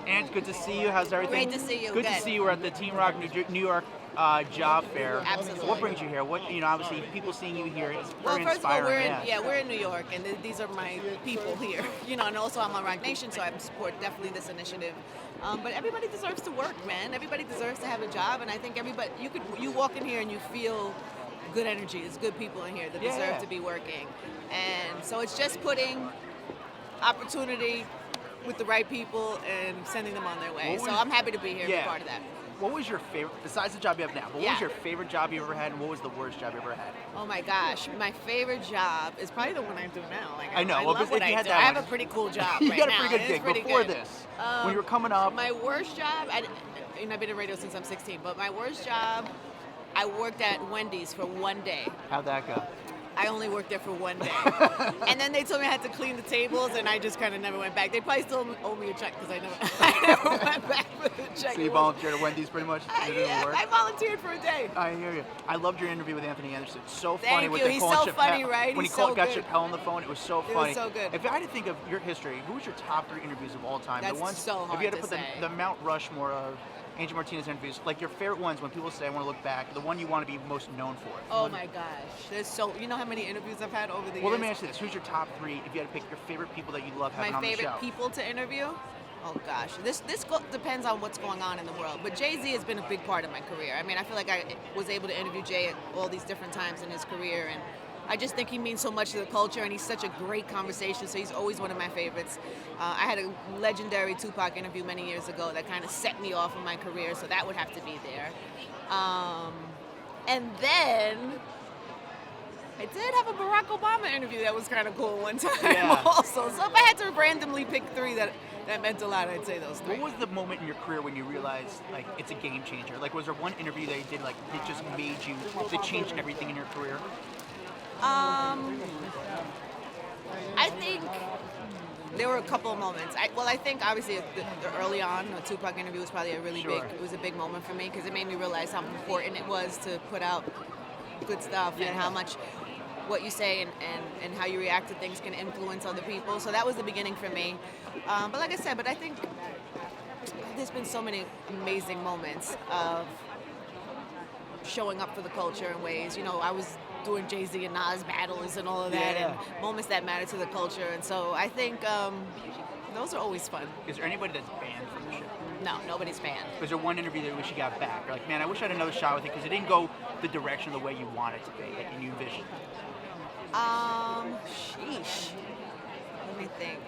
And good to see you. How's everything? Great to see you. Good to Good. see you. We're at the Team Roc New York Job Fair. Absolutely. What brings you here? Obviously, people seeing you here is Well, very first of all, inspiring. we're in New York, and these are my people here. And also I'm on Roc Nation, so I support definitely this initiative. But everybody deserves to work, man. Everybody deserves to have a job, and I think everybody you walk in here and you feel good energy. There's good people in here that deserve to be working, and so it's just putting opportunity with the right people and sending them on their way. So I'm happy to be here and be part of that. What was your favorite, besides the job you have now, what was your favorite job you ever had, and what was the worst job you ever had? Oh my gosh, my favorite job is probably the one I do now. Like I know. I Well, love what you I had do. that I have one. a pretty cool job You right got a now. pretty good It is gig. pretty Before good. this, when you were coming up. My worst job, I've been in radio since I'm 16, but my worst job, I worked at Wendy's for one day. How'd that go? I only worked there for one day. And then they told me I had to clean the tables, and I just kind of never went back. They probably still owe me a check because I never went back for the check. So you volunteered at Wendy's pretty much? I volunteered for a day. I hear you. I loved your interview with Anthony Anderson. So Thank funny you. with the He's calling so Chappelle. funny, right? When He's he so got good. Chappelle on the phone, it was so It funny. was so good. If I had to think of your history, who was your top 3 interviews of all time? That's the ones, so hard if you had to to put say. the Mount Rushmore of Angie Martinez interviews, like your favorite ones, when people say I want to look back, the one you want to be most known for. Oh my gosh, you know how many interviews I've had over the years? Well, let me ask you this: who's your top 3? If you had to pick your favorite people that you love having My on the show. favorite people to interview? Oh gosh, this depends on what's going on in the world. But Jay-Z has been a big part of my career. I mean, I feel like I was able to interview Jay at all these different times in his career, and I just think he means so much to the culture, and he's such a great conversation, so he's always one of my favorites. I had a legendary Tupac interview many years ago that kind of set me off in my career, so that would have to be there. And then I did have a Barack Obama interview that was kind of cool one time also. So if I had to randomly pick 3 that meant a lot, I'd say those 3. What was the moment in your career when you realized, like, it's a game changer? Like, was there one interview that you did, like, that just made you, that changed everything in your career? I think there were a couple of moments. I think obviously the early on, the Tupac interview was probably a big moment for me because it made me realize how important it was to put out good stuff and how much what you say and how you react to things can influence other people. So that was the beginning for me. But like I said, I think there's been so many amazing moments of showing up for the culture in ways. I was doing Jay-Z and Nas battles and all of that, and moments that matter to the culture. And so I think those are always fun. Is there anybody that's banned from the show? No, nobody's banned. Was there one interview that you wish you got back? You're like, man, I wish I had another shot with it because it didn't go the direction the way you want it to be, like you envisioned. Sheesh. Let me think.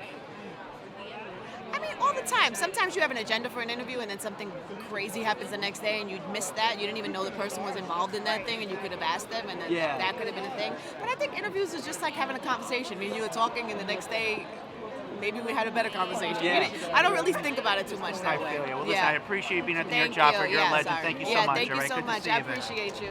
I mean, all the time. Sometimes you have an agenda for an interview and then something crazy happens the next day and you'd miss that. You didn't even know the person was involved in that thing and you could have asked them and then that could have been a thing. But I think interviews is just like having a conversation. Me and you were talking and the next day maybe we had a better conversation. I don't really think about it too much that way. I feel you. Well, listen, I appreciate you being at the New York Thank Job you. Fair. You're a legend. Sorry. Thank you so much. Thank you all right? so Good to much. see you, I man. appreciate you.